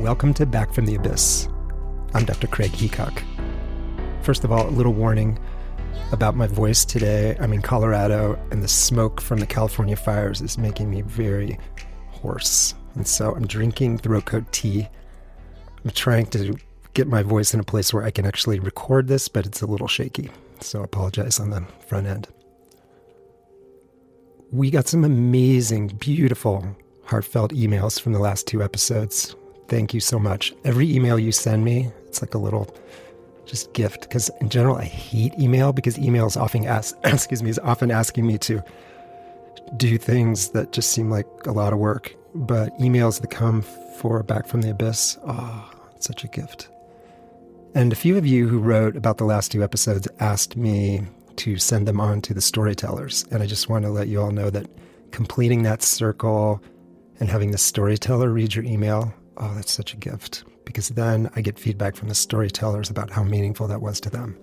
Welcome to Back from the Abyss. I'm Dr. Craig Heacock. First of all, a little warning about my voice today. I'm in Colorado, and the smoke from the California fires is making me very hoarse. And so I'm drinking throat coat tea. I'm trying to get my voice in a place where I can actually record this, but it's a little shaky. So I apologize on the front end. We got some amazing, beautiful, heartfelt emails from the last 2 episodes. Thank you so much. Every email you send me, it's like a little just gift. Because in general, I hate email because email is often asking me to do things that just seem like a lot of work. But emails that come for Back from the Abyss, it's such a gift. And a few of you who wrote about the last 2 episodes asked me to send them on to the storytellers. And I just want to let you all know that completing that circle and having the storyteller read your email, that's such a gift. Because then I get feedback from the storytellers about how meaningful that was to them.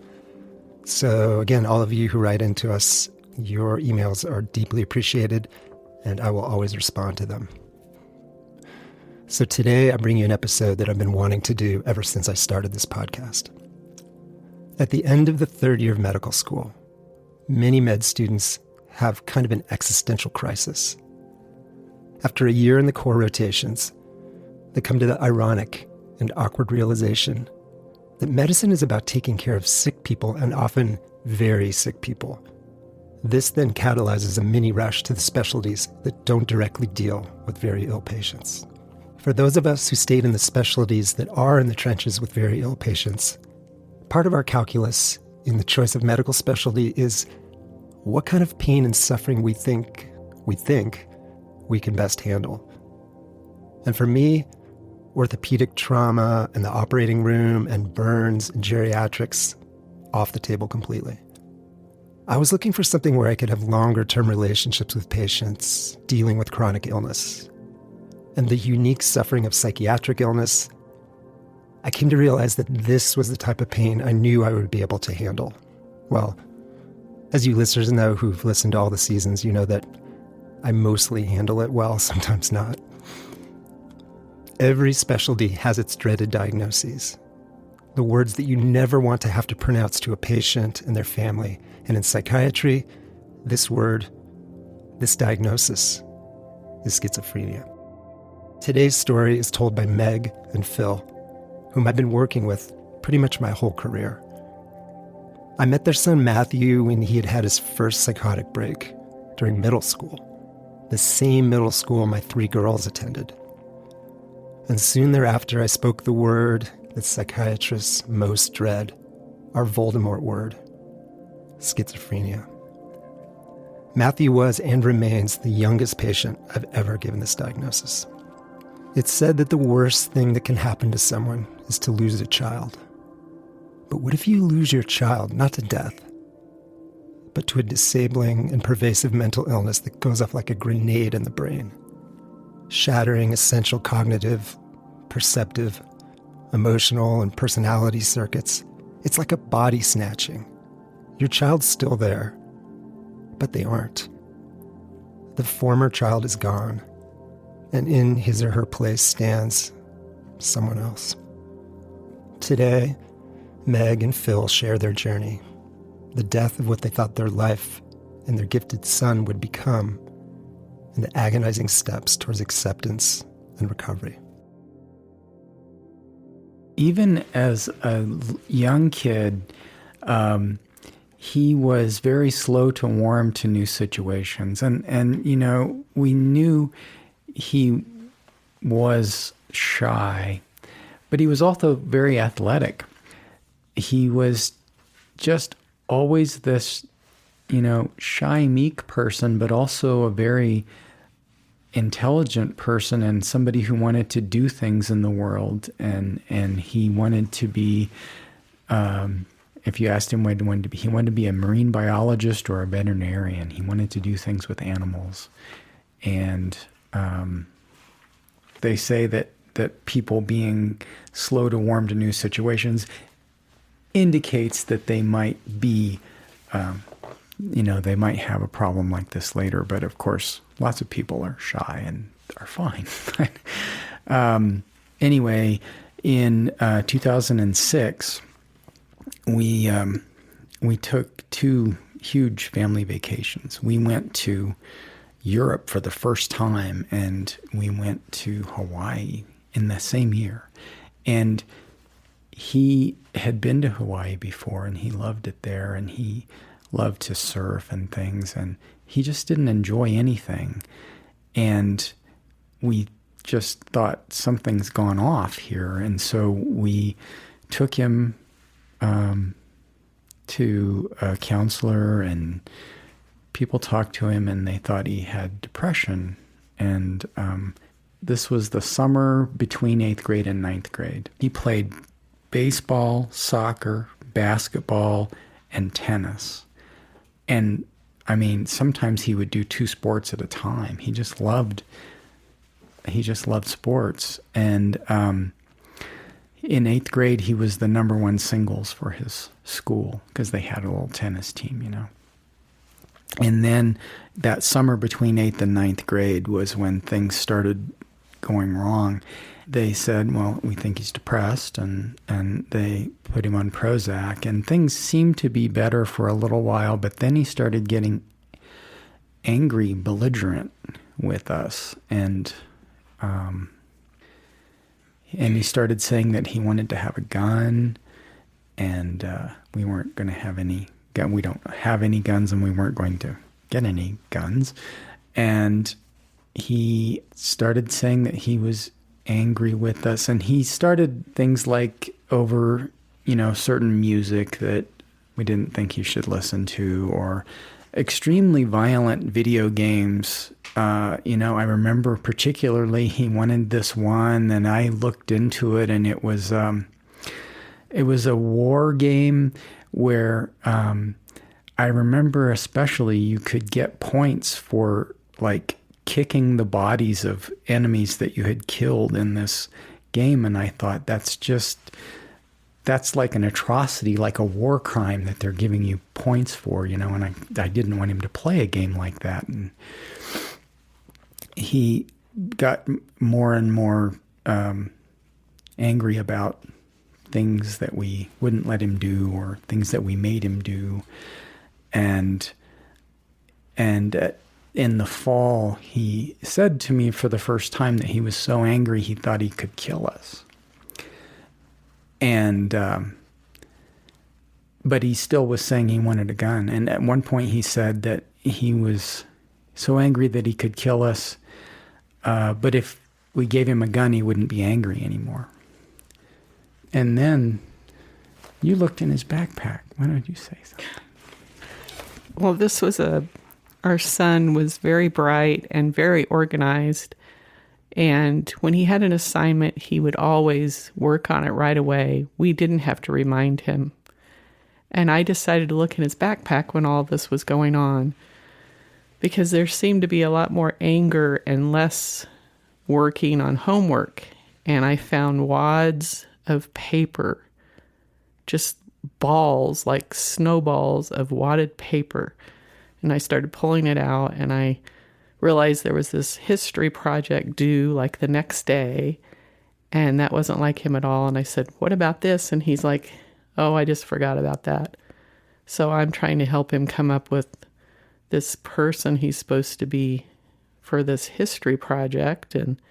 So again, all of you who write into us, your emails are deeply appreciated, and I will always respond to them. So today I bring you an episode that I've been wanting to do ever since I started this podcast. At the end of the 3rd year of medical school, many med students have kind of an existential crisis. After a year in the core rotations, they come to the ironic and awkward realization that medicine is about taking care of sick people and often very sick people. This then catalyzes a mini rush to the specialties that don't directly deal with very ill patients. For those of us who stayed in the specialties that are in the trenches with very ill patients, part of our calculus in the choice of medical specialty is what kind of pain and suffering we think we can best handle. And for me, orthopedic trauma and the operating room and burns and geriatrics, off the table completely. I was looking for something where I could have longer-term relationships with patients dealing with chronic illness. And the unique suffering of psychiatric illness, I came to realize that this was the type of pain I knew I would be able to handle. Well, as you listeners know who've listened to all the seasons, you know that I mostly handle it well, sometimes not. Every specialty has its dreaded diagnoses, the words that you never want to have to pronounce to a patient and their family. And in psychiatry, this diagnosis is schizophrenia. Today's story is told by Meg and Phil, whom I've been working with pretty much my whole career. I met their son Matthew when he had had his first psychotic break during middle school, the same middle school my 3 girls attended. And soon thereafter, I spoke the word that psychiatrists most dread, our Voldemort word, schizophrenia. Matthew was and remains the youngest patient I've ever given this diagnosis. It's said that the worst thing that can happen to someone is to lose a child. But what if you lose your child, not to death, but to a disabling and pervasive mental illness that goes off like a grenade in the brain, shattering essential cognitive, perceptive, emotional, and personality circuits? It's like a body snatching. Your child's still there, but they aren't. The former child is gone, and in his or her place stands someone else. Today, Meg and Phil share their journey, the death of what they thought their life and their gifted son would become, and the agonizing steps towards acceptance and recovery. Even as a young kid, he was very slow to warm to new situations. And you know, we knew he was shy, but he was also very athletic. He was just always this, shy, meek person, but also a very intelligent person and somebody who wanted to do things in the world. And he wanted to be, if you asked him what he wanted to be a marine biologist or a veterinarian. He wanted to do things with animals. And they say that people being slow to warm to new situations indicates that they might be, they might have a problem like this later. But of course, lots of people are shy and are fine. anyway, in 2006, we took 2 huge family vacations. We went to Europe for the first time, and we went to Hawaii in the same year. And he had been to Hawaii before, and he loved it there, and he loved to surf and things, and he just didn't enjoy anything. And we just thought something's gone off here, and so we took him to a counselor, and people talked to him, and they thought he had depression. And this was the summer between 8th grade and 9th grade. He played baseball, soccer, basketball, and tennis. And I mean, sometimes he would do 2 sports at a time. He just loved sports. And in 8th grade, he was the number 1 singles for his school because they had a little tennis team, you know. And then that summer between 8th and 9th grade was when things started going wrong. They said, well, we think he's depressed, and they put him on Prozac, and things seemed to be better for a little while, but then he started getting angry, belligerent with us, and he started saying that he wanted to have a gun, and we weren't going to have any gun. We don't have any guns, and we weren't going to get any guns. And he started saying that he was angry with us, and he started things like over, you know, certain music that we didn't think he should listen to, or extremely violent video games. You know, I remember particularly he wanted this one, and I looked into it, and it was a war game where I remember especially you could get points for like kicking the bodies of enemies that you had killed in this game. And I thought, that's like an atrocity, like a war crime that they're giving you points for, you know, and I didn't want him to play a game like that. And he got more and more angry about things that we wouldn't let him do, or things that we made him do. And in the fall, he said to me for the first time that he was so angry he thought he could kill us. And but he still was saying he wanted a gun. And at one point he said that he was so angry that he could kill us, but if we gave him a gun, he wouldn't be angry anymore. And then you looked in his backpack. Why don't you say something? Well, our son was very bright and very organized. And when he had an assignment, he would always work on it right away. We didn't have to remind him. And I decided to look in his backpack when all this was going on, because there seemed to be a lot more anger and less working on homework. And I found wads of paper, just balls, like snowballs of wadded paper. And I started pulling it out, and I realized there was this history project due like the next day, and that wasn't like him at all. And I said, what about this? And he's like, oh, I just forgot about that. So I'm trying to help him come up with this person he's supposed to be for this history project, and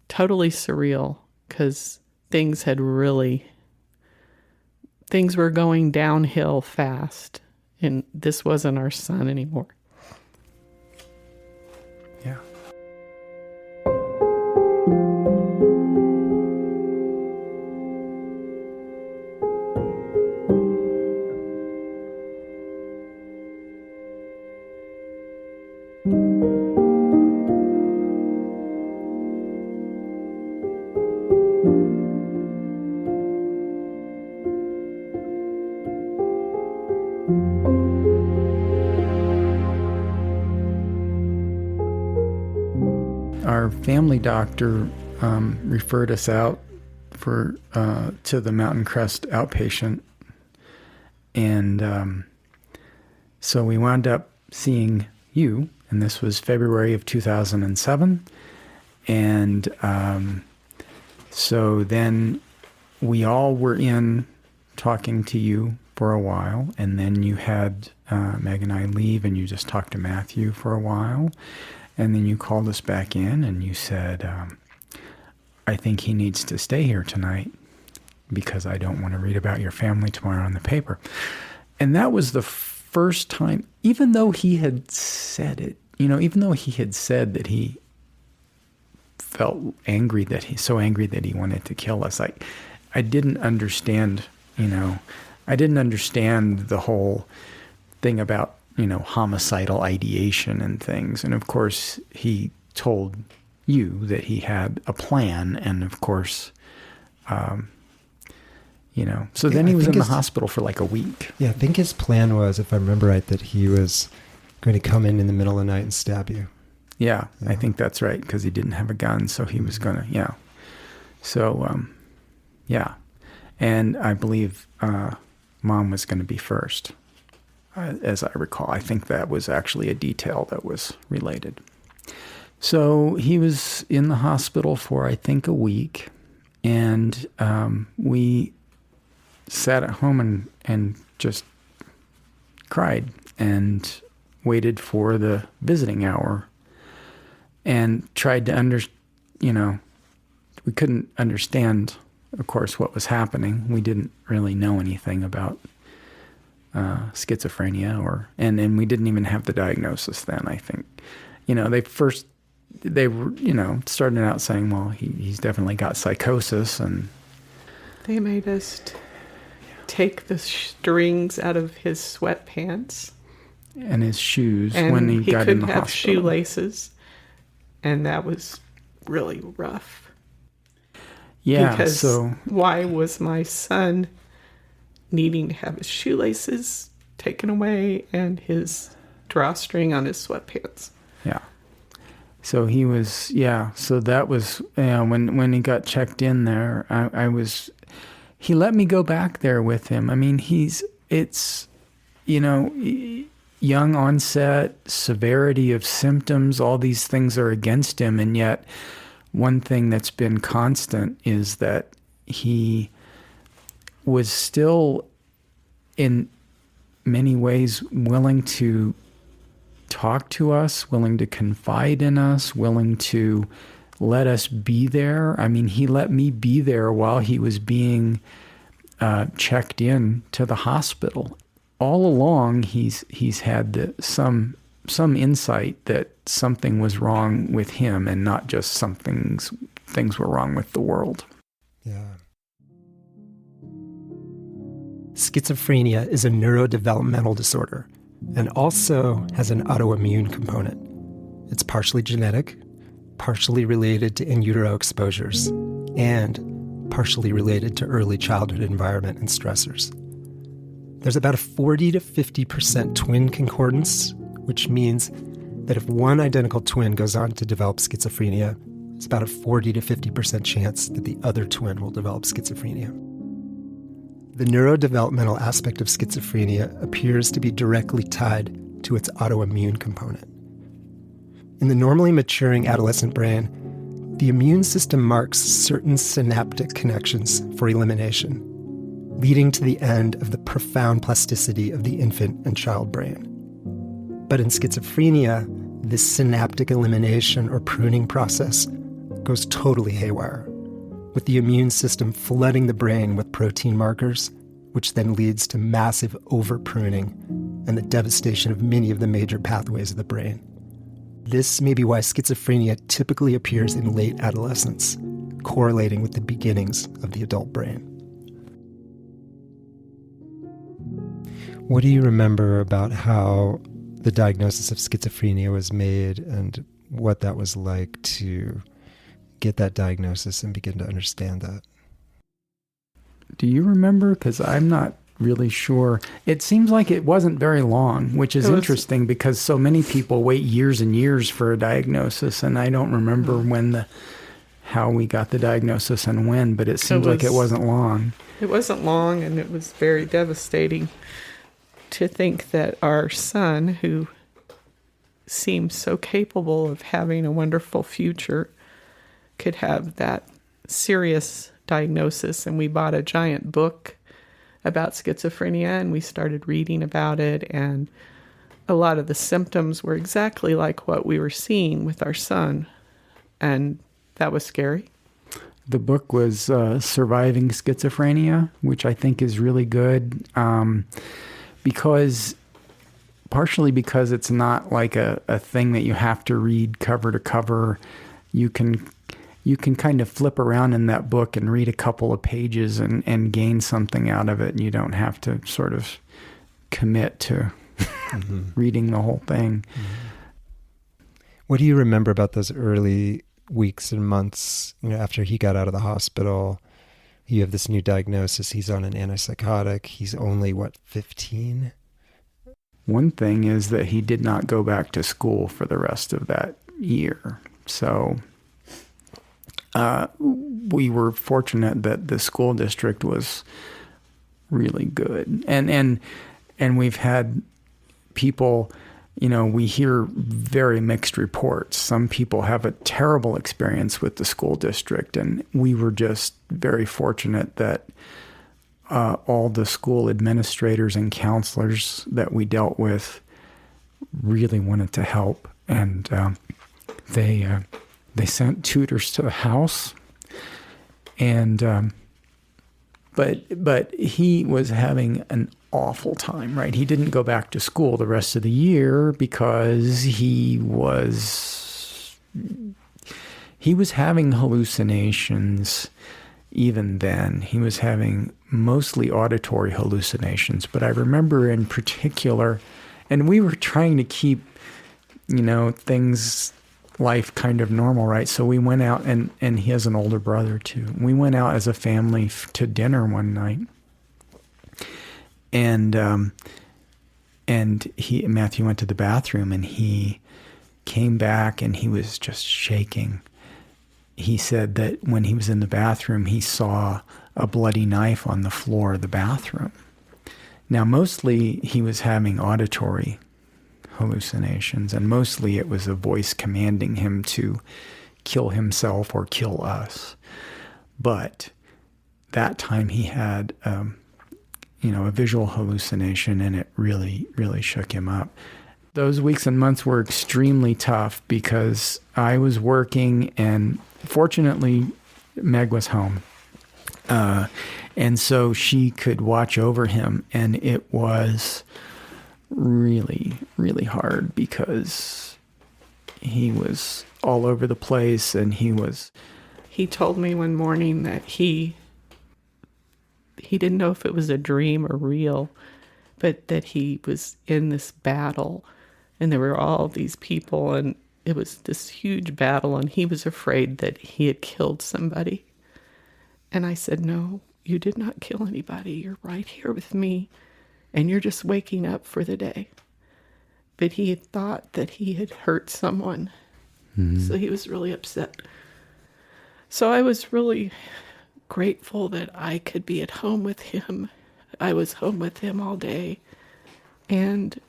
totally surreal, because things were going downhill fast, and this wasn't our son anymore. Yeah. Our family doctor referred us out to the Mountain Crest outpatient, and so we wound up seeing you, and this was February of 2007, and So then we all were in talking to you for a while, and then you had Meg and I leave, and you just talked to Matthew for a while, and then you called us back in, and you said, I think he needs to stay here tonight because I don't want to read about your family tomorrow in the paper. And that was the first time, even though he had said it, even though he had said that he felt angry, so angry that he wanted to kill us, I didn't understand, I didn't understand the whole thing about, homicidal ideation and things. And of course, he told you that he had a plan. And of course, so then he was in the hospital for like a week. Yeah, I think his plan was, if I remember right, that he was going to come in the middle of the night and stab you. Yeah, I think that's right, because he didn't have a gun, so he was going to, yeah. So, yeah. And I believe Mom was going to be first, as I recall. I think that was actually a detail that was related. So he was in the hospital for, I think, a week, and we sat at home and just cried and waited for the visiting hour and tried to we couldn't understand, of course, what was happening. We didn't really know anything about schizophrenia and we didn't even have the diagnosis then, I think. They were, started out saying, well, he's definitely got psychosis, and they made us take the strings out of his sweatpants and his shoes and when he got in the hospital. He couldn't have shoelaces, and that was really rough. Yeah, because why was my son needing to have his shoelaces taken away and his drawstring on his sweatpants? Yeah. So he was, so that was, when he got checked in there, he let me go back there with him. I mean, it's young onset, severity of symptoms, all these things are against him. And yet one thing that's been constant is that he was still in many ways willing to talk to us, willing to confide in us, willing to let us be there. I mean, he let me be there while he was being checked in to the hospital. All along, he's had some insight that something was wrong with him, and not just things were wrong with the world. Yeah. Schizophrenia is a neurodevelopmental disorder and also has an autoimmune component. It's partially genetic, partially related to in utero exposures, and partially related to early childhood environment and stressors. There's about a 40 to 50% twin concordance, which means that if one identical twin goes on to develop schizophrenia, it's about a 40 to 50% chance that the other twin will develop schizophrenia. The neurodevelopmental aspect of schizophrenia appears to be directly tied to its autoimmune component. In the normally maturing adolescent brain, the immune system marks certain synaptic connections for elimination, leading to the end of the profound plasticity of the infant and child brain. But in schizophrenia, this synaptic elimination or pruning process goes totally haywire, with the immune system flooding the brain with protein markers, which then leads to massive over-pruning and the devastation of many of the major pathways of the brain. This may be why schizophrenia typically appears in late adolescence, correlating with the beginnings of the adult brain. What do you remember about how the diagnosis of schizophrenia was made and what that was like to get that diagnosis and begin to understand that? Do you remember? Because I'm not really sure. It seems like it wasn't very long, which is interesting because so many people wait years and years for a diagnosis, and I don't remember how we got the diagnosis and when, but it seems like it wasn't long. It wasn't long, and it was very devastating to think that our son, who seemed so capable of having a wonderful future, could have that serious diagnosis, and we bought a giant book about schizophrenia, and we started reading about it, and a lot of the symptoms were exactly like what we were seeing with our son, and that was scary. The book was Surviving Schizophrenia, which I think is really good, partially because it's not like a thing that you have to read cover to cover. You can kind of flip around in that book and read a couple of pages and gain something out of it, and you don't have to sort of commit to reading the whole thing. What do you remember about those early weeks and months, after he got out of the hospital? You have this new diagnosis. He's on an antipsychotic. He's only, 15? One thing is that he did not go back to school for the rest of that year. So we were fortunate that the school district was really good. And we've had people, we hear very mixed reports. Some people have a terrible experience with the school district, and we were just very fortunate that all the school administrators and counselors that we dealt with really wanted to help, and they sent tutors to the house, and but he was having an awful time, right? He didn't go back to school the rest of the year because he was having hallucinations. Even then, he was having mostly auditory hallucinations. But I remember in particular, and we were trying to keep, life kind of normal, right? So we went out, and he has an older brother too. We went out as a family to dinner one night. And Matthew went to the bathroom, and he came back, and he was just shaking. He said that when he was in the bathroom, he saw a bloody knife on the floor of the bathroom. Now, mostly he was having auditory hallucinations, and mostly it was a voice commanding him to kill himself or kill us. But that time he had, a visual hallucination, and it really, really shook him up. Those weeks and months were extremely tough because I was working, and fortunately, Meg was home. And so she could watch over him, and it was really, really hard because he was all over the place, and He told me one morning that he didn't know if it was a dream or real, but that he was in this battle, and there were all these people, and it was this huge battle, and he was afraid that he had killed somebody. And I said, "No, you did not kill anybody. You're right here with me, and you're just waking up for the day." But he had thought that he had hurt someone, so he was really upset. So I was really grateful that I could be at home with him. I was home with him all day, and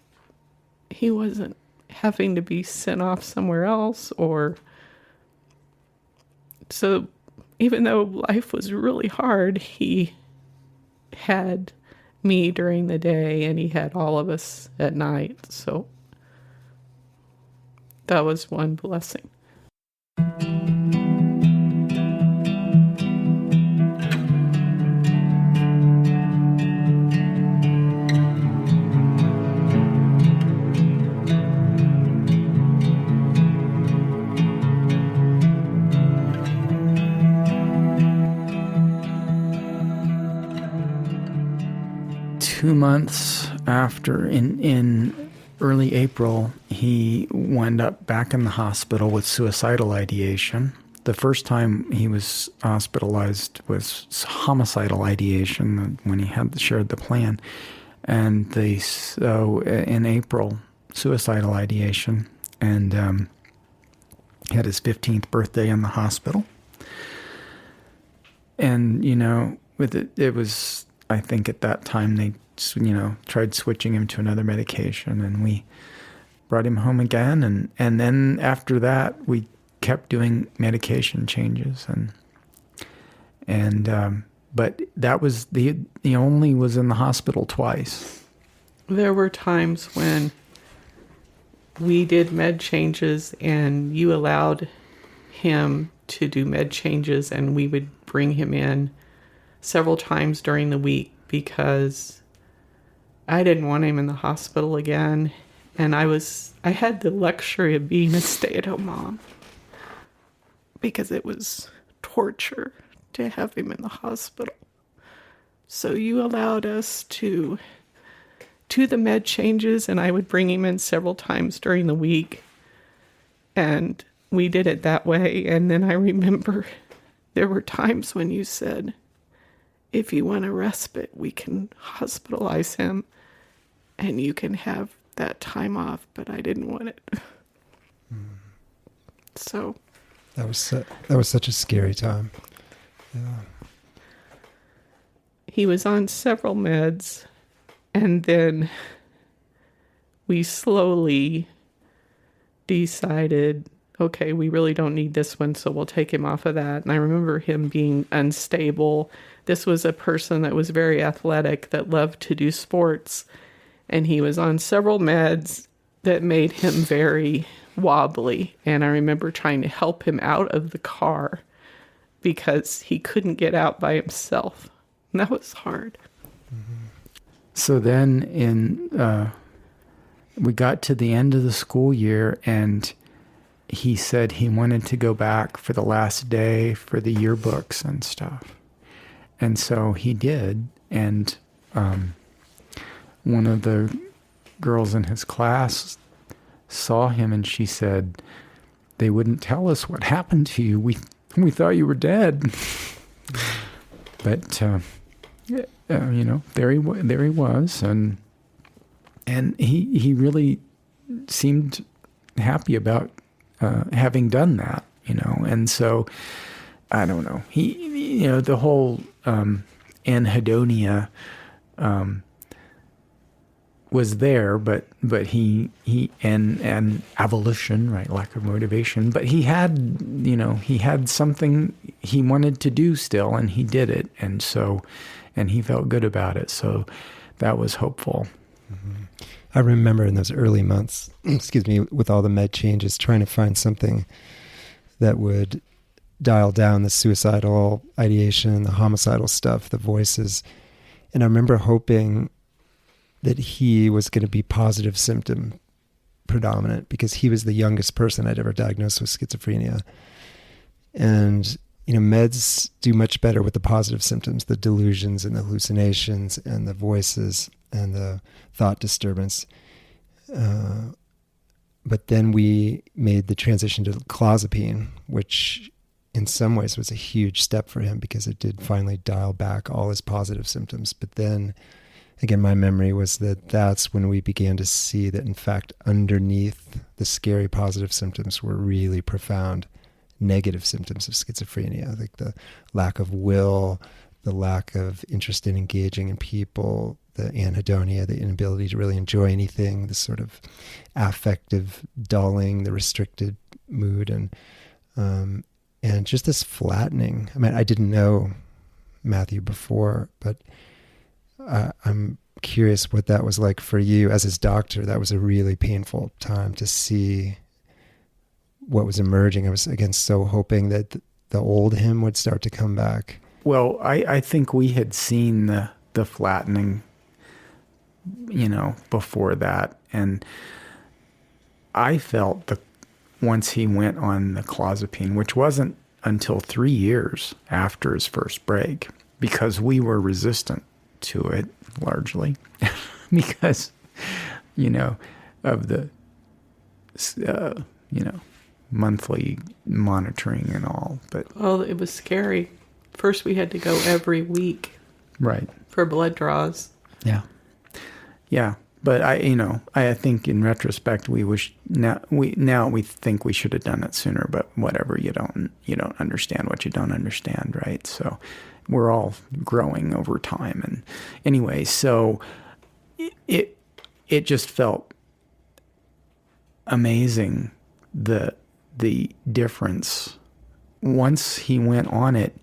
he wasn't having to be sent off somewhere else, so even though life was really hard, he had me during the day, and he had all of us at night. So that was one blessing. 2 months after, in early April, he wound up back in the hospital with suicidal ideation. The first time he was hospitalized was homicidal ideation when he had shared the plan. And in April, suicidal ideation. And he had his 15th birthday in the hospital. And, it was, I think at that time they, tried switching him to another medication, and we brought him home again. And then after that, we kept doing medication changes. And But that was the only was in the hospital twice. There were times when we did med changes and you allowed him to do med changes, and we would bring him in several times during the week because I didn't want him in the hospital again. And I had the luxury of being a stay-at-home mom because it was torture to have him in the hospital. So you allowed us to do the med changes, and I would bring him in several times during the week. And we did it that way. And then I remember there were times when you said, if you want a respite, we can hospitalize him and you can have that time off, but I didn't want it. So that was such a scary time. Yeah. He was on several meds, and then we slowly decided, okay, we really don't need this one, so we'll take him off of that. And I remember him being unstable. This was a person that was very athletic, that loved to do sports, and he was on several meds that made him very wobbly. And I remember trying to help him out of the car because he couldn't get out by himself. And that was hard. So then we got to the end of the school year, and he said he wanted to go back for the last day for the yearbooks and stuff. And so he did. And one of the girls in his class saw him, and she said, "They wouldn't tell us what happened to you. We thought you were dead." But there he was, and he really seemed happy about having done that, And so I don't know. He the whole anhedonia was there, but he and avolition, right, lack of motivation. But he had something he wanted to do still, and he did it, and he felt good about it. So that was hopeful. Mm-hmm. I remember in those early months, with all the med changes, trying to find something that would dial down the suicidal ideation, the homicidal stuff, the voices. And I remember hoping that he was going to be positive symptom predominant because he was the youngest person I'd ever diagnosed with schizophrenia. And, meds do much better with the positive symptoms, the delusions and the hallucinations and the voices and the thought disturbance. But then we made the transition to clozapine, which in some ways was a huge step for him because it did finally dial back all his positive symptoms. But then again, my memory was that that's when we began to see that, in fact, underneath the scary positive symptoms were really profound negative symptoms of schizophrenia, like the lack of will, the lack of interest in engaging in people, the anhedonia, the inability to really enjoy anything, the sort of affective dulling, the restricted mood, and just this flattening. I mean, I didn't know Matthew before, but I'm curious what that was like for you as his doctor. That was a really painful time to see what was emerging. I was, again, so hoping that the old him would start to come back. Well, I think we had seen the flattening, before that. And I felt once he went on the clozapine, which wasn't until 3 years after his first break, because we were resistant to it largely because, of the, monthly monitoring and all. But it was scary. First, we had to go every week, right, for blood draws. Yeah. But I think in retrospect we think we should have done it sooner. But whatever, you don't understand what you don't understand, right? So we're all growing over time, and anyway, so it just felt amazing the difference once he went on it.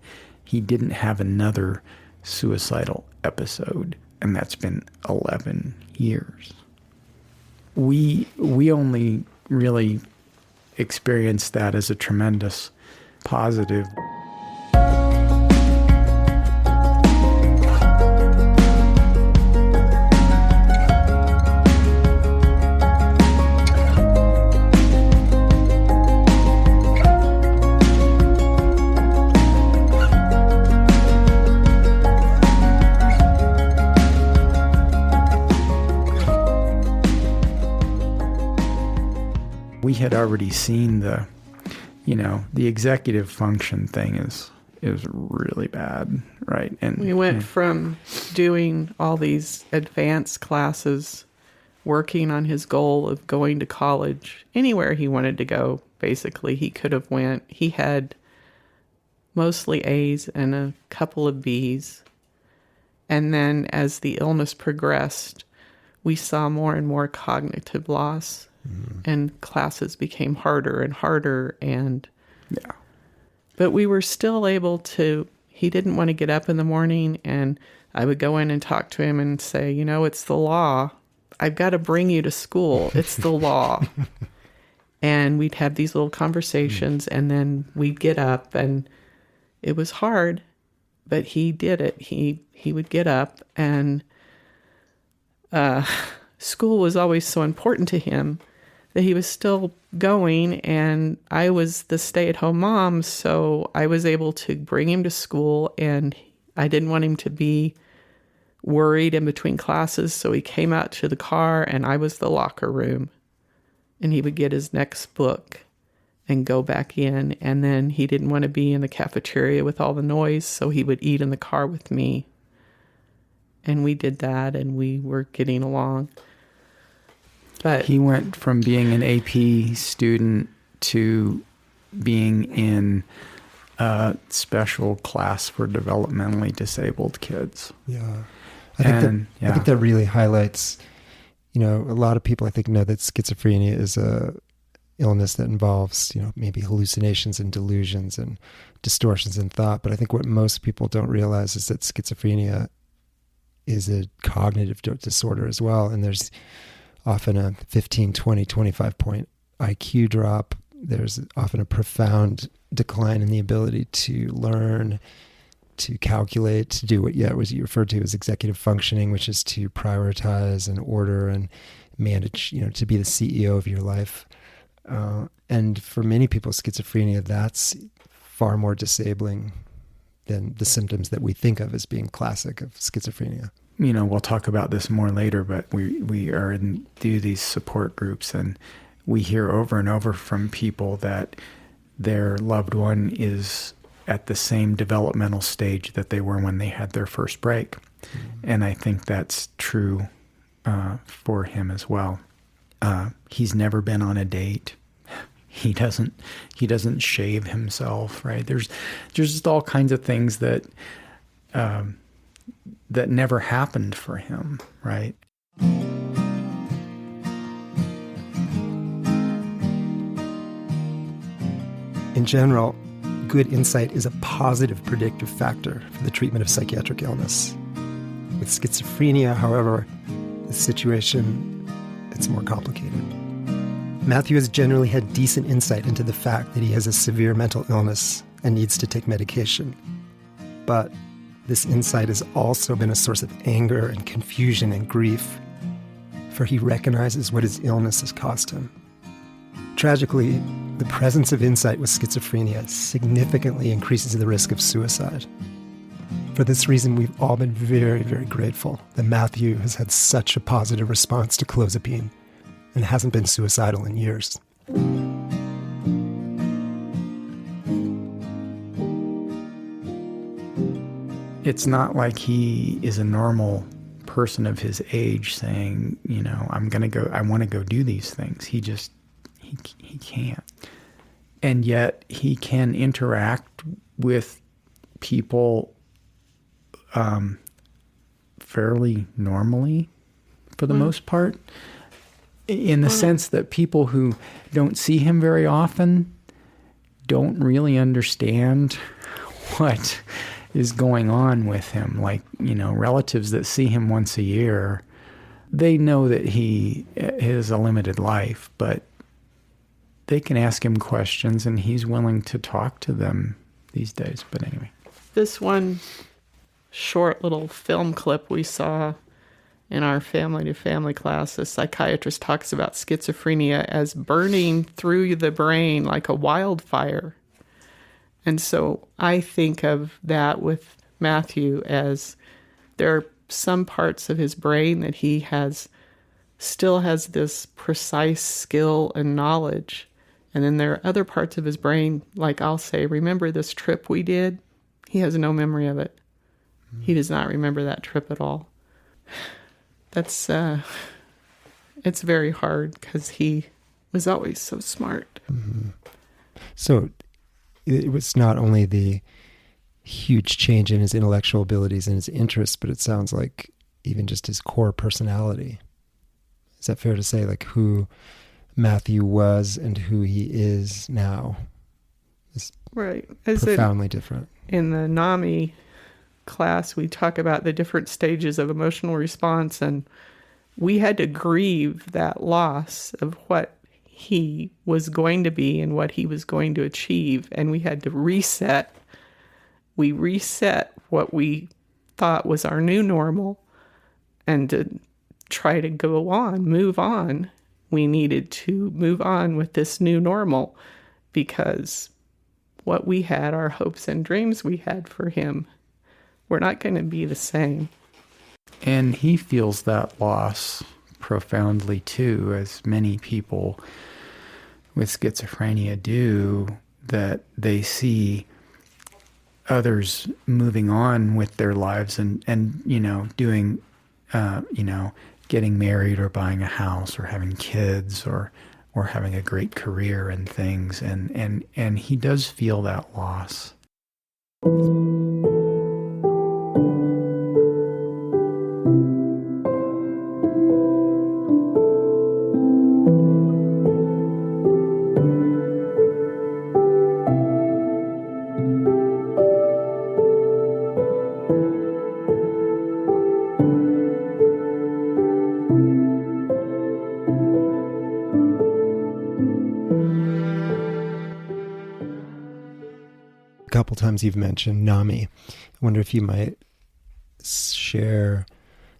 he didn't have another suicidal episode, and that's been 11 years. We only really experienced that as a tremendous positive. We had already seen the executive function thing is really bad, right? And we went from doing all these advanced classes, working on his goal of going to college, anywhere he wanted to go, basically, he could have went. He had mostly A's and a couple of B's. And then as the illness progressed, we saw more and more cognitive loss. And classes became harder and harder, but we were still able to. He didn't want to get up in the morning, and I would go in and talk to him and say, it's the law. I've got to bring you to school. It's the law. And we'd have these little conversations, and then we'd get up, and it was hard, but he did it. He would get up, and school was always so important to him that he was still going, and I was the stay-at-home mom, so I was able to bring him to school, and I didn't want him to be worried in between classes, so he came out to the car, and I was the locker room, and he would get his next book and go back in, and then he didn't want to be in the cafeteria with all the noise, so he would eat in the car with me, and we did that, and we were getting along. But he went from being an AP student to being in a special class for developmentally disabled kids. Yeah. I think that really highlights, a lot of people I think know that schizophrenia is a illness that involves, maybe hallucinations and delusions and distortions in thought. But I think what most people don't realize is that schizophrenia is a cognitive disorder as well. And there's often a 15, 20, 25 point IQ drop. There's often a profound decline in the ability to learn, to calculate, to do what you referred to as executive functioning, which is to prioritize and order and manage, to be the CEO of your life. And for many people, schizophrenia, that's far more disabling than the symptoms that we think of as being classic of schizophrenia. We'll talk about this more later, but we do these support groups, and we hear over and over from people that their loved one is at the same developmental stage that they were when they had their first break. Mm-hmm. And I think that's true for him as well. He's never been on a date. He doesn't shave himself, right? There's just all kinds of things that never happened for him, right? In general, good insight is a positive predictive factor for the treatment of psychiatric illness. With schizophrenia, however, the situation, it's more complicated. Matthew has generally had decent insight into the fact that he has a severe mental illness and needs to take medication. But this insight has also been a source of anger and confusion and grief, for he recognizes what his illness has cost him. Tragically, the presence of insight with schizophrenia significantly increases the risk of suicide. For this reason, we've all been very, very grateful that Matthew has had such a positive response to clozapine and hasn't been suicidal in years. It's not like he is a normal person of his age saying, I want to go do these things. He can't. And yet he can interact with people fairly normally for the most part, in the sense that people who don't see him very often don't really understand what is going on with him. Like, relatives that see him once a year, they know that he has a limited life, but they can ask him questions, and he's willing to talk to them these days. But anyway. This one short little film clip we saw in our family-to-family class, a psychiatrist talks about schizophrenia as burning through the brain like a wildfire. And so I think of that with Matthew as there are some parts of his brain that he still has this precise skill and knowledge. And then there are other parts of his brain, like I'll say, remember this trip we did? He has no memory of it. He does not remember that trip at all. That's, it's very hard because he was always so smart. Mm-hmm. So it was not only the huge change in his intellectual abilities and his interests, but it sounds like even just his core personality. Is that fair to say, like who Matthew was and who he is now is right. profoundly different? In the NAMI class, we talk about the different stages of emotional response, and we had to grieve that loss of what he was going to be and what he was going to achieve, and we had to reset. We reset what we thought was our new normal, and to try to go on, move on. We needed to move on with this new normal because what we had, our hopes and dreams we had for him, were not going to be the same. And he feels that loss profoundly too, as many people with schizophrenia do, that they see others moving on with their lives and doing, getting married or buying a house or having kids or having a great career and things. And he does feel that loss. A couple times you've mentioned NAMI. I wonder if you might share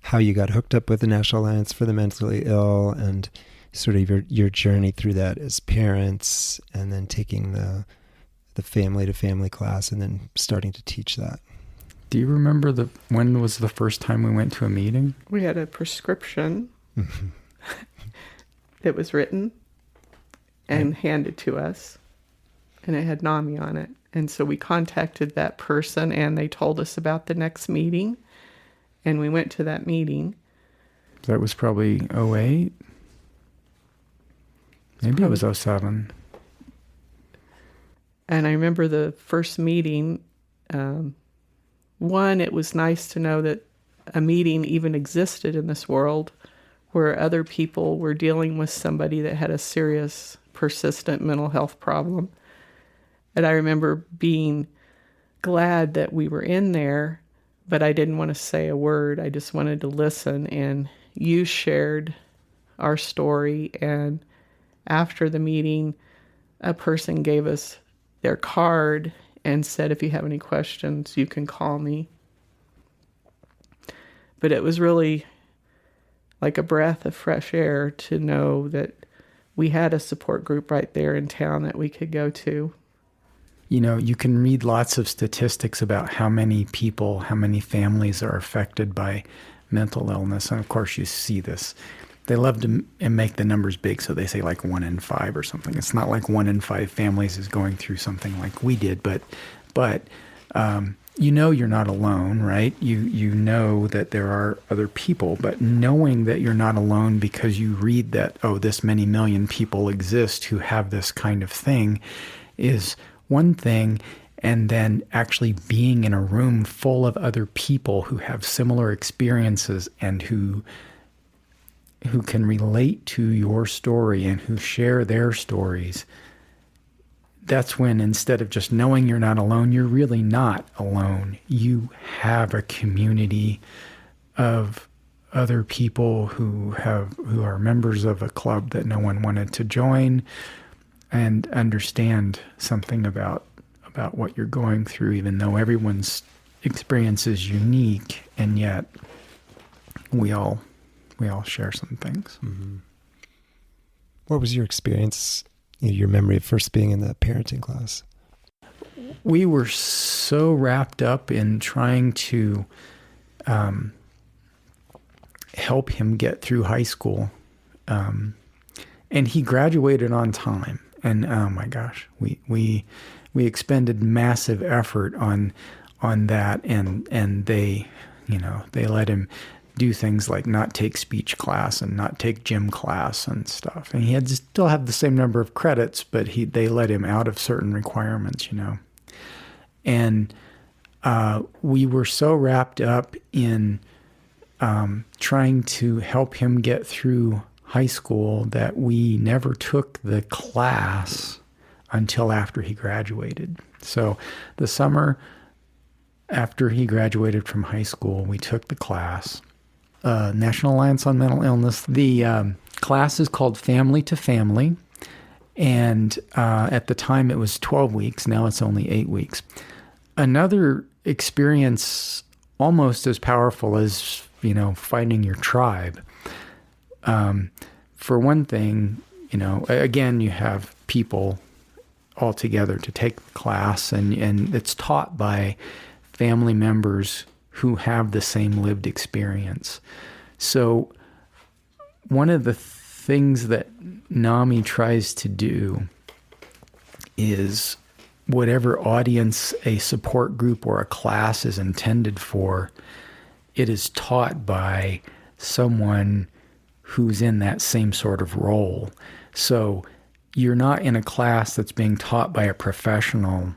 how you got hooked up with the National Alliance for the Mentally Ill and sort of your journey through that as parents, and then taking the family-to-family class and then starting to teach that. Do you remember when was the first time we went to a meeting? We had a prescription that was written and handed to us, and it had NAMI on it. And so we contacted that person, and they told us about the next meeting, and we went to that meeting. That was probably 2008? Maybe it was 2007. And I remember the first meeting, one, it was nice to know that a meeting even existed in this world where other people were dealing with somebody that had a serious, persistent mental health problem. And I remember being glad that we were in there, but I didn't want to say a word. I just wanted to listen. And you shared our story. And after the meeting, a person gave us their card and said, if you have any questions, you can call me. But it was really like a breath of fresh air to know that we had a support group right there in town that we could go to. You can read lots of statistics about how many people, how many families are affected by mental illness. And of course, you see this. They love to make the numbers big, so they say like 1 in 5 or something. It's not like 1 in 5 families is going through something like we did, but you're not alone, right? You know that there are other people, but knowing that you're not alone because you read that, this many million people exist who have this kind of thing is one thing, and then actually being in a room full of other people who have similar experiences and who can relate to your story and who share their stories, that's when, instead of just knowing you're not alone, you're really not alone. You have a community of other people who are members of a club that no one wanted to join, and understand something about what you're going through, even though everyone's experience is unique, and yet we all share some things. Mm-hmm. What was your experience, your memory of first being in the parenting class? We were so wrapped up in trying to help him get through high school. And he graduated on time. And oh my gosh, we expended massive effort on that, and they let him do things like not take speech class and not take gym class and stuff. And he had to still have the same number of credits, but they let him out of certain requirements, And we were so wrapped up in trying to help him get through high school that we never took the class until after he graduated. So the summer after he graduated from high school, we took the class. National Alliance on Mental Illness. The class is called Family to Family, and at the time it was 12 weeks. Now it's only 8 weeks. Another experience almost as powerful as, finding your tribe. For one thing, again, you have people all together to take the class, and it's taught by family members who have the same lived experience. So one of the things that NAMI tries to do is whatever audience a support group or a class is intended for, it is taught by someone who's in that same sort of role. So you're not in a class that's being taught by a professional.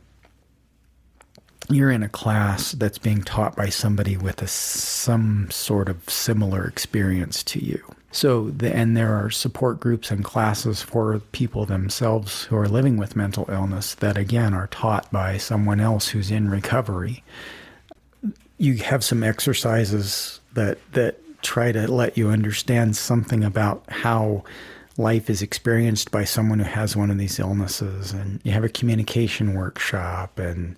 You're in a class that's being taught by somebody with some sort of similar experience to you. So, and there are support groups and classes for people themselves who are living with mental illness that, again, are taught by someone else who's in recovery. You have some exercises that try to let you understand something about how life is experienced by someone who has one of these illnesses. And you have a communication workshop and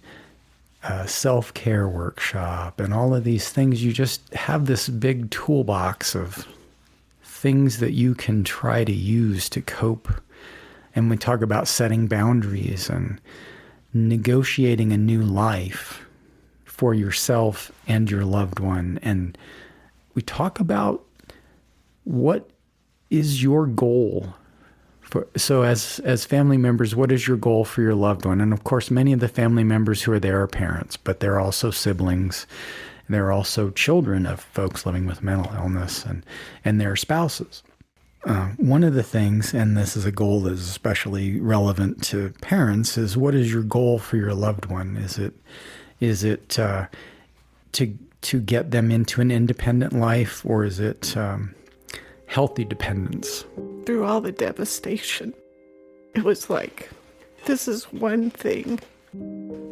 a self-care workshop and all of these things. You just have this big toolbox of things that you can try to use to cope. And we talk about setting boundaries and negotiating a new life for yourself and your loved one. And we talk about what is your goal. So as family members, what is your goal for your loved one? And of course, many of the family members who are there are parents, but they're also siblings. They're also children of folks living with mental illness and their spouses. One of the things, and this is a goal that is especially relevant to parents, is what is your goal for your loved one? Is it to get them into an independent life, or is it healthy dependence? Through all the devastation, it was like, this is one thing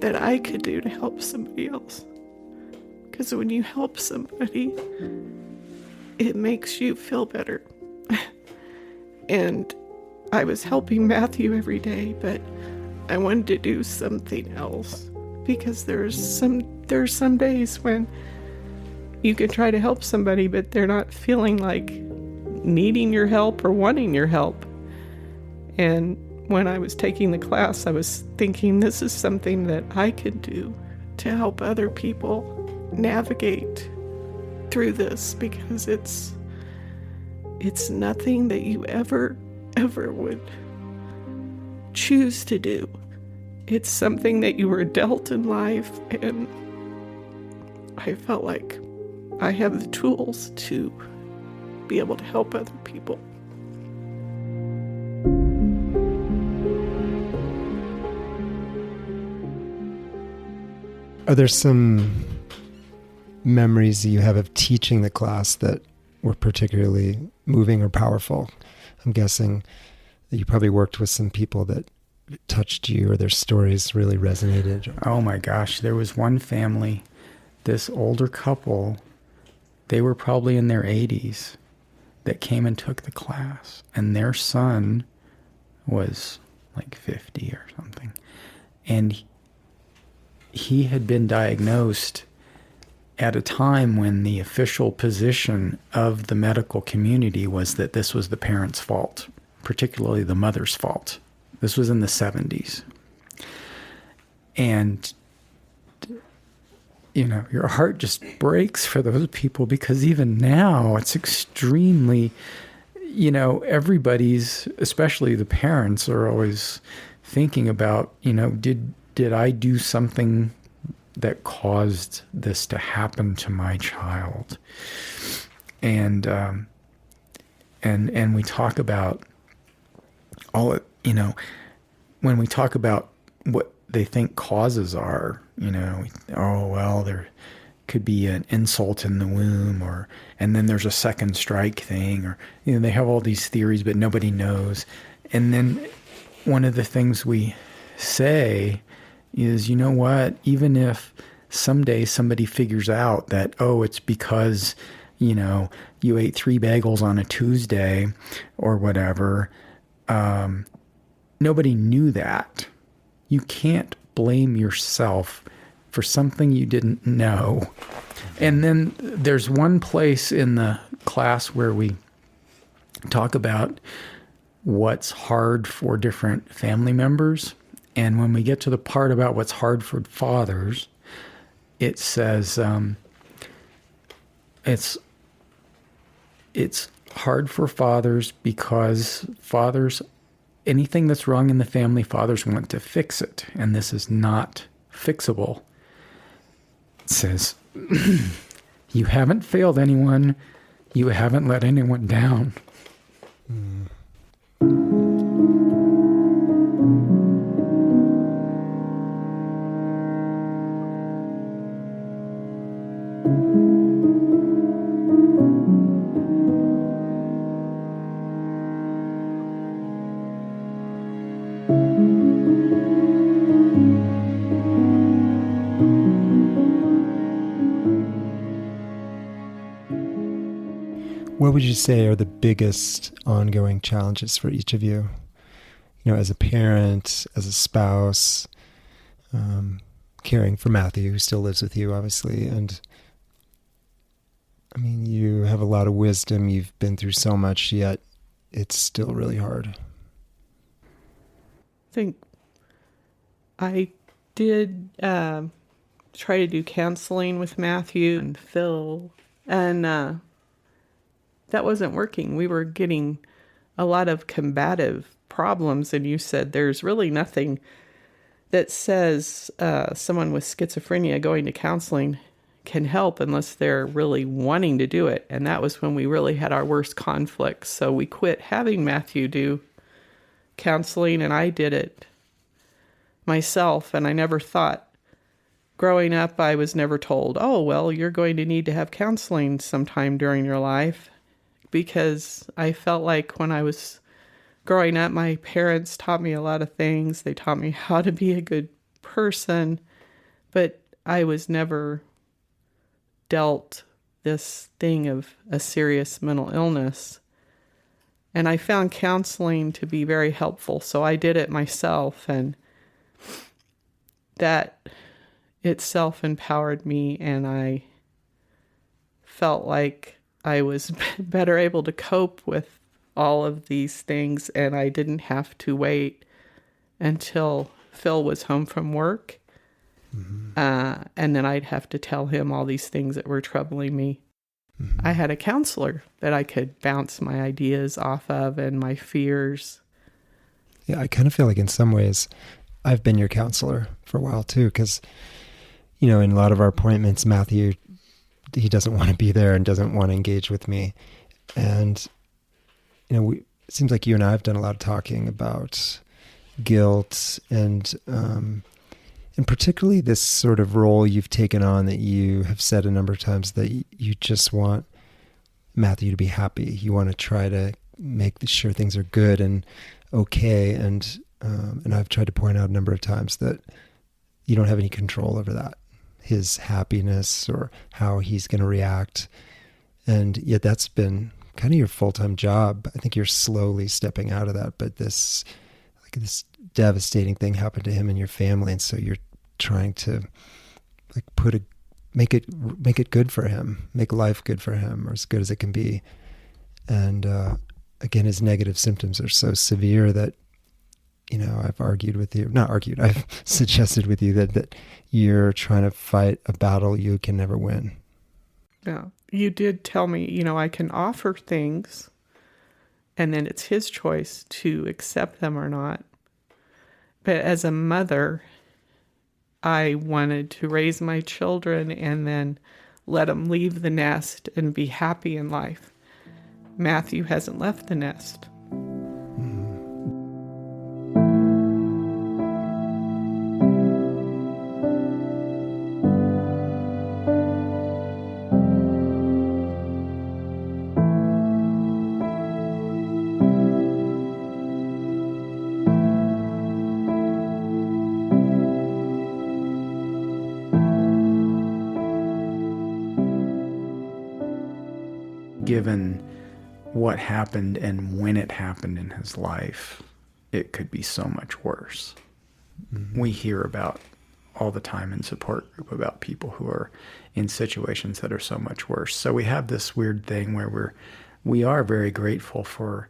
that I could do to help somebody else. Because when you help somebody, it makes you feel better. And I was helping Matthew every day, but I wanted to do something else. Because there's some days when you can try to help somebody, but they're not feeling like needing your help or wanting your help. And when I was taking the class, I was thinking, this is something that I could do to help other people navigate through this, because it's nothing that you ever would choose to do. It's something that you were dealt in life, and I felt like I have the tools to be able to help other people. Are there some memories you have of teaching the class that were particularly moving or powerful? I'm guessing that you probably worked with some people that touched you or their stories really resonated? Oh my gosh, there was one family, this older couple, they were probably in their 80s, that came and took the class, and their son was like 50 or something. And he had been diagnosed at a time when the official position of the medical community was that this was the parents' fault, particularly the mother's fault. This was in the 70s. And, you know, your heart just breaks for those people, because even now it's extremely, you know, everybody's, especially the parents, are always thinking about, you know, did I do something that caused this to happen to my child? And we talk about all it, you know, when we talk about what they think causes are, you know, oh, well, there could be an insult in the womb, and then there's a second strike thing, or, you know, they have all these theories, but nobody knows. And then one of the things we say is, you know what, even if someday somebody figures out that, oh, it's because, you know, you ate 3 bagels on a Tuesday or whatever, nobody knew that. You can't blame yourself for something you didn't know. And then there's one place in the class where we talk about what's hard for different family members. And when we get to the part about what's hard for fathers, it says it's hard for fathers because fathers, anything that's wrong in the family, fathers want to fix it. And this is not fixable. It says, you haven't failed anyone. You haven't let anyone down. Mm. What would you say are the biggest ongoing challenges for each of you? You know, as a parent, as a spouse, caring for Matthew, who still lives with you, obviously. And I mean, you have a lot of wisdom. You've been through so much, yet it's still really hard. I think I did try to do counseling with Matthew and Phil, and that wasn't working. We were getting a lot of combative problems, and you said there's really nothing that says someone with schizophrenia going to counseling can help unless they're really wanting to do it. And that was when we really had our worst conflicts. So we quit having Matthew do counseling, and I did it myself. And I never thought, growing up, I was never told, oh, well, you're going to need to have counseling sometime during your life. Because I felt like when I was growing up, my parents taught me a lot of things. They taught me how to be a good person, but I was never dealt this thing of a serious mental illness. And I found counseling to be very helpful, so I did it myself, and that itself empowered me, and I felt like I was better able to cope with all of these things, and I didn't have to wait until Phil was home from work. Mm-hmm. And then I'd have to tell him all these things that were troubling me. Mm-hmm. I had a counselor that I could bounce my ideas off of and my fears. Yeah, I kind of feel like in some ways I've been your counselor for a while too, because, you know, in a lot of our appointments, Matthew, he doesn't want to be there and doesn't want to engage with me. And, you know, it seems like you and I have done a lot of talking about guilt and particularly this sort of role you've taken on that you have said a number of times that you just want Matthew to be happy. You want to try to make sure things are good and okay. And And I've tried to point out a number of times that you don't have any control over that, his happiness or how he's going to react. And yet that's been kind of your full-time job. I think you're slowly stepping out of that, but this devastating thing happened to him and your family. And so you're trying to make it good for him, make life good for him, or as good as it can be. And again, his negative symptoms are so severe that, I've suggested with you that you're trying to fight a battle you can never win. Yeah. You did tell me, I can offer things and then it's his choice to accept them or not. But as a mother, I wanted to raise my children and then let them leave the nest and be happy in life. Matthew hasn't left the nest. Given what happened and when it happened in his life, it could be so much worse. Mm-hmm. We hear about all the time in support group about people who are in situations that are so much worse. So we have this weird thing where we are very grateful for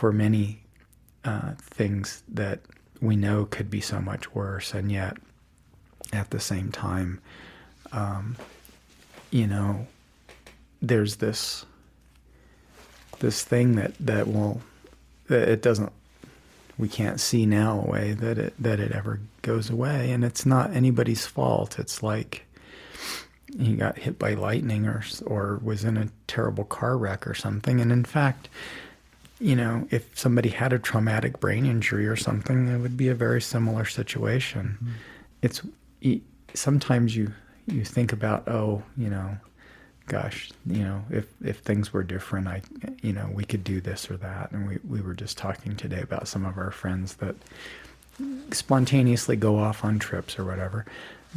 many things that we know could be so much worse, and yet at the same time, there's this thing that it doesn't, we can't see now a way that it ever goes away, and it's not anybody's fault. It's like he got hit by lightning or was in a terrible car wreck or something. And in fact, if somebody had a traumatic brain injury or something, it would be a very similar situation. Mm-hmm. Sometimes you think about, gosh, if things were different, we could do this or that. And we were just talking today about some of our friends that spontaneously go off on trips or whatever.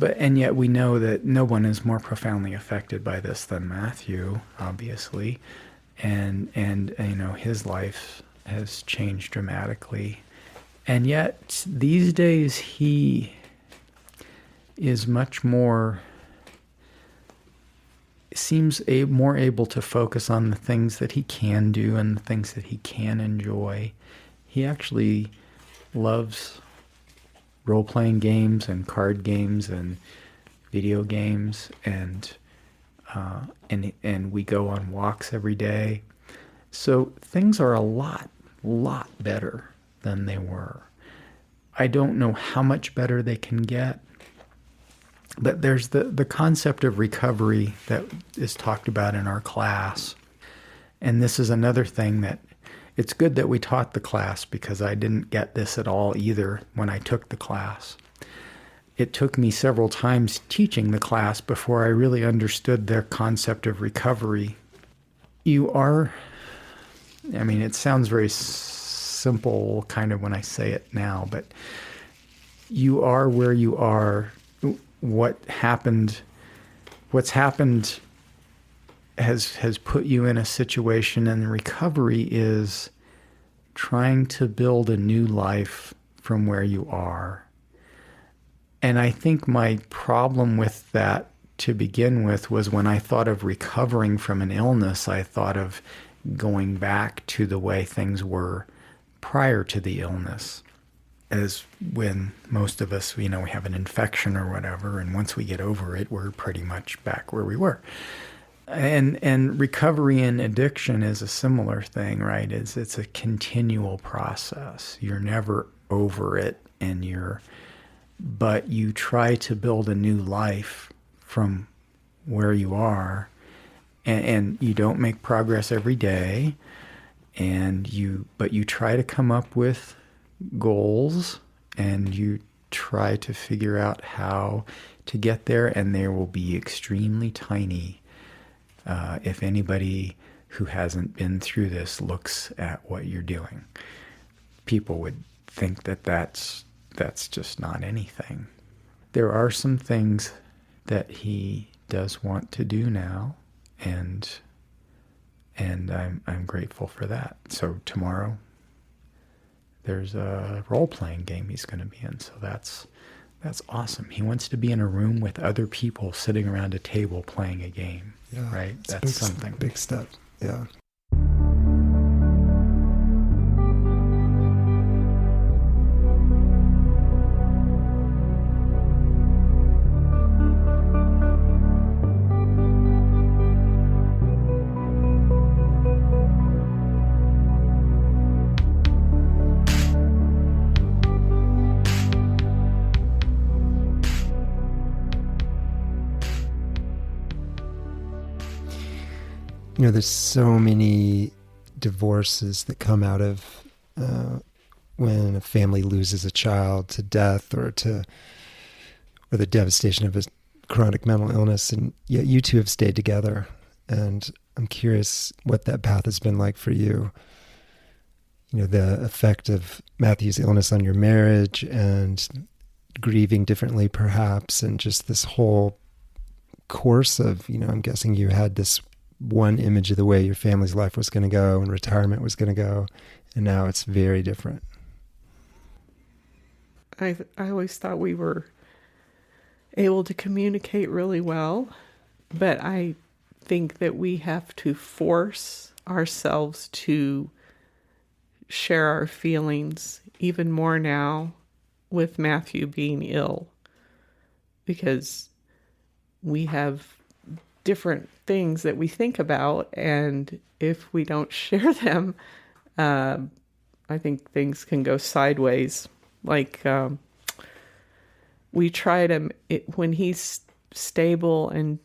And yet we know that no one is more profoundly affected by this than Matthew, obviously. And his life has changed dramatically. And yet these days he is much more, seems more able to focus on the things that he can do and the things that he can enjoy. He actually loves role-playing games and card games and video games, and we go on walks every day. So things are a lot better than they were. I don't know how much better they can get. But there's the concept of recovery that is talked about in our class. And this is another thing that it's good that we taught the class, because I didn't get this at all either when I took the class. It took me several times teaching the class before I really understood their concept of recovery. It sounds very simple kind of when I say it now, but you are where you are. What's happened has put you in a situation, and recovery is trying to build a new life from where you are. And I think my problem with that to begin with was when I thought of recovering from an illness, I thought of going back to the way things were prior to the illness. As when most of us, we have an infection or whatever, and once we get over it, we're pretty much back where we were. And recovery in addiction is a similar thing, right? It's a continual process. You're never over it, but you try to build a new life from where you are, and you don't make progress every day, but you try to come up with goals, and you try to figure out how to get there, and they will be extremely tiny. If anybody who hasn't been through this looks at what you're doing, people would think that that's just not anything. There are some things that he does want to do now, and I'm grateful for that. So tomorrow there's a role-playing game he's going to be in, so that's awesome. He wants to be in a room with other people sitting around a table playing a game. Yeah, right? That's something. Big step. Yeah. There's so many divorces that come out of when a family loses a child to death or the devastation of a chronic mental illness, and yet you two have stayed together. And I'm curious what that path has been like for you. The effect of Matthew's illness on your marriage and grieving differently perhaps, and just this whole course of, I'm guessing you had this one image of the way your family's life was going to go and retirement was going to go, and now it's very different. I always thought we were able to communicate really well, but I think that we have to force ourselves to share our feelings even more now with Matthew being ill, because we have different things that we think about, and if we don't share them, I think things can go sideways. Like we try to, when he's stable and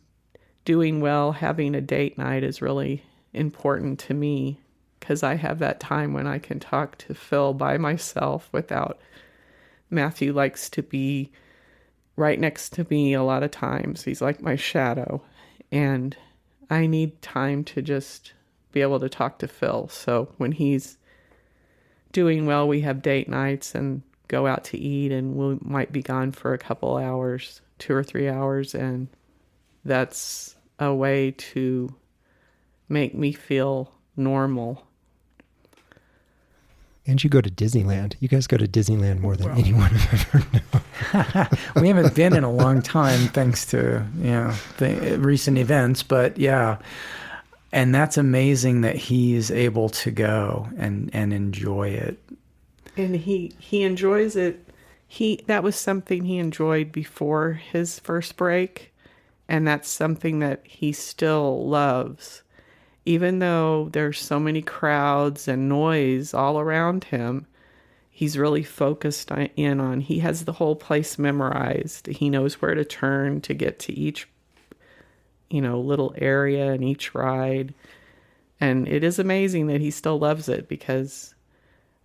doing well, having a date night is really important to me, because I have that time when I can talk to Phil by myself without, Matthew likes to be right next to me a lot of times. He's like my shadow. And I need time to just be able to talk to Phil. So when he's doing well, we have date nights and go out to eat, and we might be gone for a couple hours, 2 or 3 hours. And that's a way to make me feel normal. And you go to Disneyland. You guys go to Disneyland more than anyone I've ever known. We haven't been in a long time, thanks to the recent events. But yeah, and that's amazing that he is able to go and enjoy it. And he enjoys it. That was something he enjoyed before his first break, and that's something that he still loves. Even though there's so many crowds and noise all around him, he's really focused in on, he has the whole place memorized. He knows where to turn to get to each, little area and each ride. And it is amazing that he still loves it, because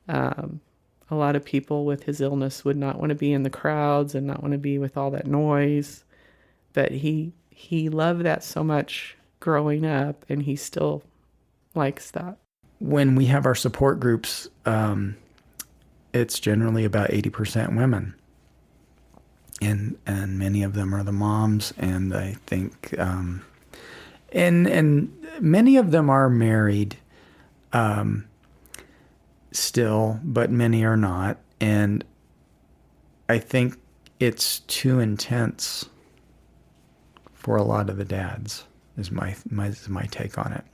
a lot of people with his illness would not want to be in the crowds and not want to be with all that noise. But he loved that so much growing up, and he still likes that. When we have our support groups, it's generally about 80% women, and many of them are the moms, and I think and many of them are married still, but many are not, and I think it's too intense for a lot of the dads. Is my take on it.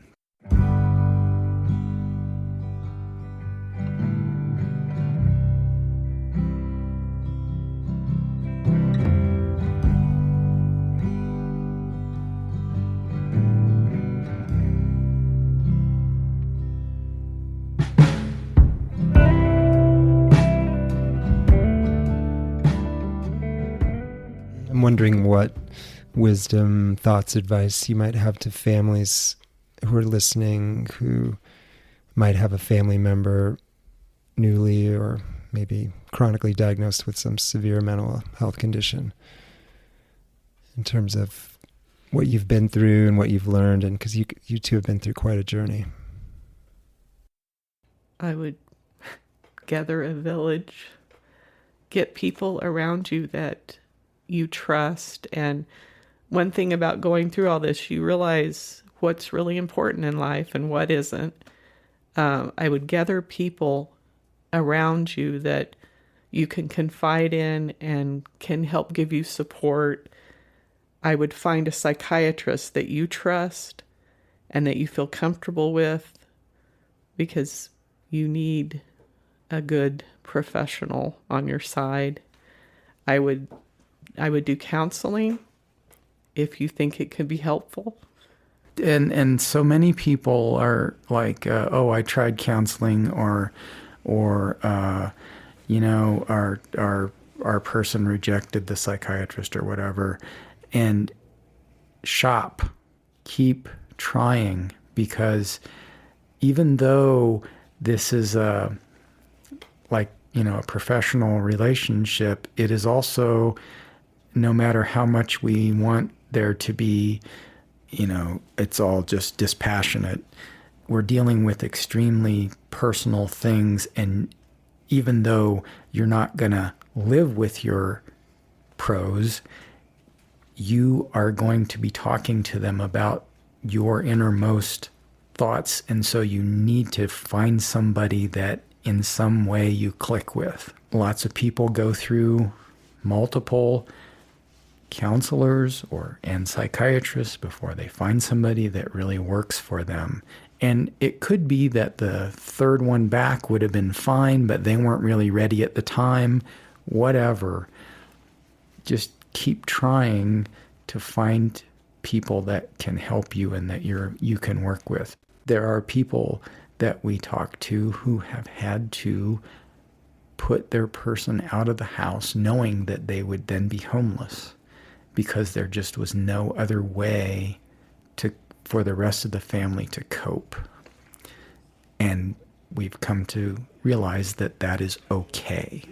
I'm wondering what wisdom, thoughts, advice you might have to families who are listening, who might have a family member newly or maybe chronically diagnosed with some severe mental health condition, in terms of what you've been through and what you've learned, and because you two have been through quite a journey. I would gather a village, get people around you that you trust. And one thing about going through all this, you realize what's really important in life and what isn't. I would gather people around you that you can confide in and can help give you support. I would find a psychiatrist that you trust and that you feel comfortable with, because you need a good professional on your side. I would do counseling if you think it could be helpful. And so many people are like, oh, I tried counseling, or you know, our person rejected the psychiatrist or whatever. And keep trying, because even though this is a professional relationship, it is also, no matter how much we want there to be, it's all just dispassionate. We're dealing with extremely personal things, and even though you're not going to live with your pros, you are going to be talking to them about your innermost thoughts, and so you need to find somebody that in some way you click with. Lots of people go through multiple counselors and psychiatrists before they find somebody that really works for them. And it could be that the third one back would have been fine, but they weren't really ready at the time. Whatever. Just keep trying to find people that can help you and that you can work with. There are people that we talk to who have had to put their person out of the house knowing that they would then be homeless, because there just was no other way for the rest of the family to cope. And we've come to realize that that is okay,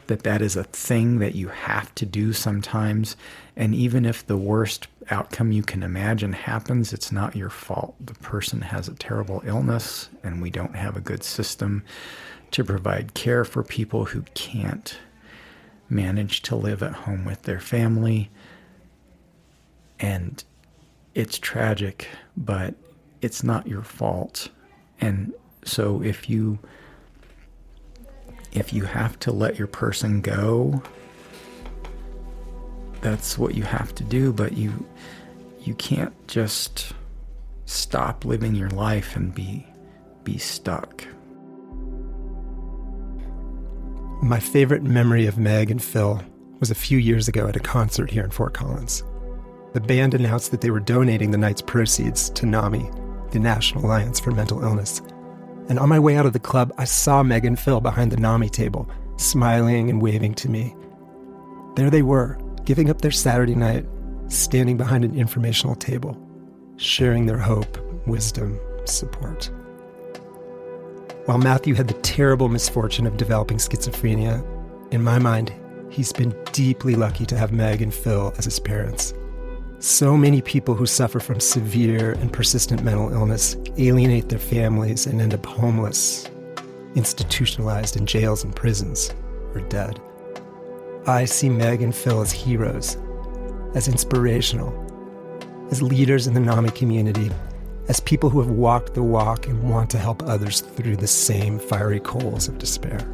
that is a thing that you have to do sometimes. And even if the worst outcome you can imagine happens, it's not your fault. The person has a terrible illness, and we don't have a good system to provide care for people who can't manage to live at home with their family. And it's tragic, but it's not your fault. And so if you have to let your person go, that's what you have to do. But you can't just stop living your life and be stuck. My favorite memory of Meg and Phil was a few years ago at a concert here in Fort Collins. The band announced that they were donating the night's proceeds to NAMI, the National Alliance for Mental Illness. And on my way out of the club, I saw Meg and Phil behind the NAMI table, smiling and waving to me. There they were, giving up their Saturday night, standing behind an informational table, sharing their hope, wisdom, support. While Matthew had the terrible misfortune of developing schizophrenia, in my mind, he's been deeply lucky to have Meg and Phil as his parents. So many people who suffer from severe and persistent mental illness alienate their families and end up homeless, institutionalized in jails and prisons, or dead. I see Meg and Phil as heroes, as inspirational, as leaders in the NAMI community, as people who have walked the walk and want to help others through the same fiery coals of despair.